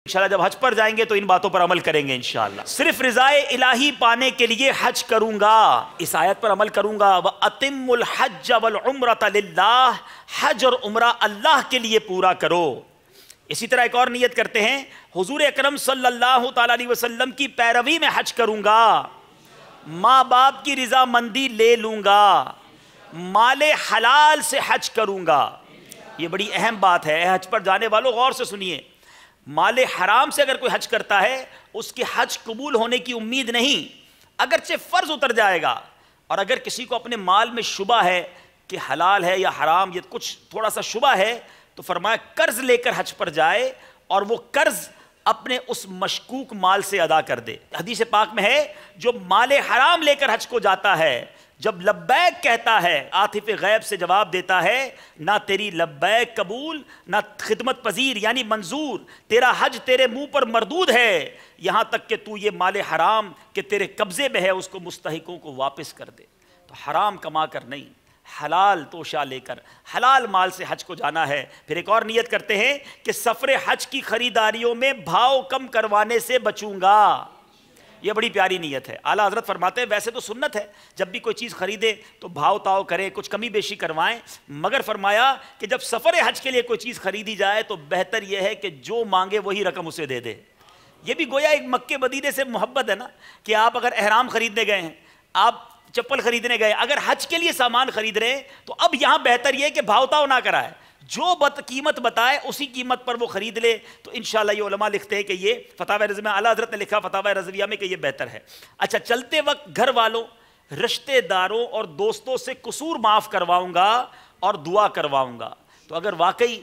انشاءاللہ جب حج پر جائیں گے تو ان باتوں پر عمل کریں گے انشاءاللہ. صرف رضائے الہی پانے کے لیے حج کروں گا، اس آیت پر عمل کروں گا. وَأَتِمُّ الْحَجَّ وَالْعُمْرَةَ لِلَّهِ، حج اور عمرہ اللہ کے لیے پورا کرو. اسی طرح ایک اور نیت کرتے ہیں، حضور اکرم صلی اللہ تعالیٰ علیہ وسلم کی پیروی میں حج کروں گا، ماں باپ کی رضامندی لے لوں گا، مال حلال سے حج کروں گا. یہ بڑی اہم بات ہے، حج پر جانے والوں غور سے سنیے. مال حرام سے اگر کوئی حج کرتا ہے اس کے حج قبول ہونے کی امید نہیں، اگرچہ فرض اتر جائے گا. اور اگر کسی کو اپنے مال میں شبہ ہے کہ حلال ہے یا حرام، یہ کچھ تھوڑا سا شبہ ہے، تو فرمایا قرض لے کر حج پر جائے اور وہ قرض اپنے اس مشکوک مال سے ادا کر دے. حدیث پاک میں ہے جو مال حرام لے کر حج کو جاتا ہے، جب لبیک کہتا ہے عاطف غیب سے جواب دیتا ہے، نہ تیری لبیک قبول نہ خدمت پذیر یعنی منظور، تیرا حج تیرے منہ پر مردود ہے، یہاں تک کہ تو یہ مال حرام کہ تیرے قبضے میں ہے اس کو مستحقوں کو واپس کر دے. تو حرام کما کر نہیں، حلال توشہ لے کر حلال مال سے حج کو جانا ہے. پھر ایک اور نیت کرتے ہیں کہ سفر حج کی خریداریوں میں بھاؤ کم کروانے سے بچوں گا. یہ بڑی پیاری نیت ہے. اعلیٰ حضرت فرماتے ہیں ویسے تو سنت ہے جب بھی کوئی چیز خریدے تو بھاؤ تاؤ کریں، کچھ کمی بیشی کروائیں، مگر فرمایا کہ جب سفر حج کے لیے کوئی چیز خریدی جائے تو بہتر یہ ہے کہ جو مانگے وہی رقم اسے دے دے. یہ بھی گویا ایک مکے مدینے سے محبت ہے نا، کہ آپ اگر احرام خریدنے گئے ہیں، آپ چپل خریدنے گئے، اگر حج کے لیے سامان خرید رہے ہیں تو اب یہاں بہتر یہ کہ بھاؤ تاؤ نہ کرائے، جو قیمت بتائے اسی قیمت پر وہ خرید لے. تو انشاءاللہ یہ علماء لکھتے ہیں کہ یہ فتاوی رضویہ، اعلیٰ حضرت نے لکھا فتاوی رضویہ میں کہ یہ بہتر ہے. اچھا، چلتے وقت گھر والوں، رشتہ داروں اور دوستوں سے قصور معاف کرواؤں گا اور دعا کرواؤں گا. تو اگر واقعی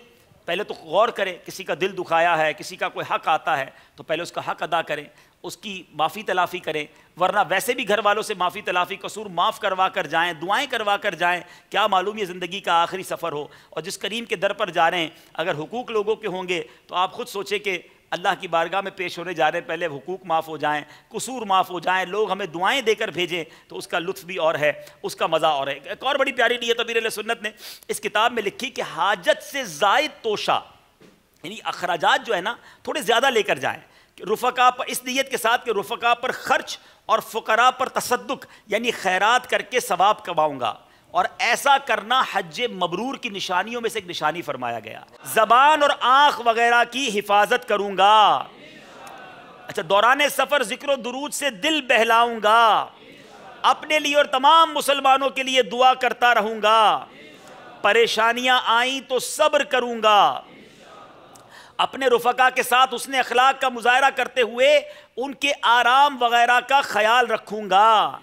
پہلے تو غور کریں، کسی کا دل دکھایا ہے، کسی کا کوئی حق آتا ہے تو پہلے اس کا حق ادا کریں، اس کی معافی تلافی کریں، ورنہ ویسے بھی گھر والوں سے معافی تلافی قصور معاف کروا کر جائیں، دعائیں کروا کر جائیں. کیا معلوم یہ زندگی کا آخری سفر ہو، اور جس کریم کے در پر جا رہے ہیں اگر حقوق لوگوں کے ہوں گے تو آپ خود سوچیں کہ اللہ کی بارگاہ میں پیش ہونے جا رہے ہیں، پہلے حقوق معاف ہو جائیں، قصور معاف ہو جائیں، لوگ ہمیں دعائیں دے کر بھیجیں تو اس کا لطف بھی اور ہے، اس کا مزہ اور ہے. ایک اور بڑی پیاری نیت امیر اہل سنت نے اس کتاب میں لکھی کہ حاجت سے زائد توشہ، یعنی اخراجات جو ہے نا تھوڑے زیادہ لے کر جائیں، رفقا پر، اس نیت کے ساتھ کہ رفقا پر خرچ اور فقراء پر تصدق یعنی خیرات کر کے ثواب کماؤں گا. اور ایسا کرنا حج مبرور کی نشانیوں میں سے ایک نشانی فرمایا گیا. زبان اور آنکھ وغیرہ کی حفاظت کروں گا. اچھا، دوران سفر ذکر و درود سے دل بہلاؤں گا. اپنے لیے اور تمام مسلمانوں کے لیے دعا کرتا رہوں گا. پریشانیاں آئیں تو صبر کروں گا. اپنے رفقا کے ساتھ حسن اخلاق کا مظاہرہ کرتے ہوئے ان کے آرام وغیرہ کا خیال رکھوں گا.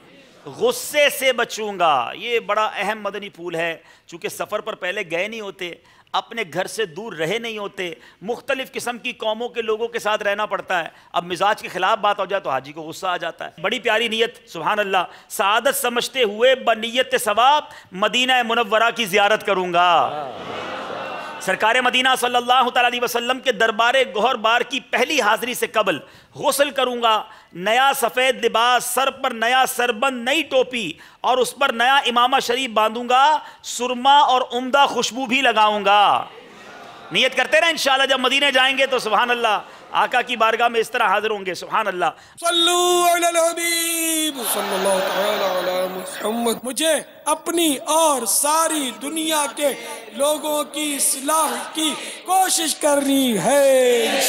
غصے سے بچوں گا. یہ بڑا اہم مدنی پھول ہے، چونکہ سفر پر پہلے گئے نہیں ہوتے، اپنے گھر سے دور رہے نہیں ہوتے، مختلف قسم کی قوموں کے لوگوں کے ساتھ رہنا پڑتا ہے. اب مزاج کے خلاف بات ہو جائے تو حاجی کو غصہ آ جاتا ہے. بڑی پیاری نیت، سبحان اللہ. سعادت سمجھتے ہوئے بنیت ثواب مدینہ منورہ کی زیارت کروں گا. سرکار مدینہ صلی اللہ تعالیٰ علیہ وسلم کے دربار گوہر بار کی پہلی حاضری سے قبل غسل کروں گا، نیا سفید لباس، سر پر نیا سربند، نئی ٹوپی اور اس پر نیا امامہ شریف باندھوں گا، سرما اور عمدہ خوشبو بھی لگاؤں گا. نیت کرتے نا انشاءاللہ جب مدینہ جائیں گے تو سبحان اللہ آقا کی بارگاہ میں اس طرح حاضر ہوں گے. سبحان اللہ. صلو علی الحبیب صلی اللہ تعالی علی محمد. مجھے اپنی اور ساری دنیا کے لوگوں کی اصلاح کی کوشش کرنی ہے.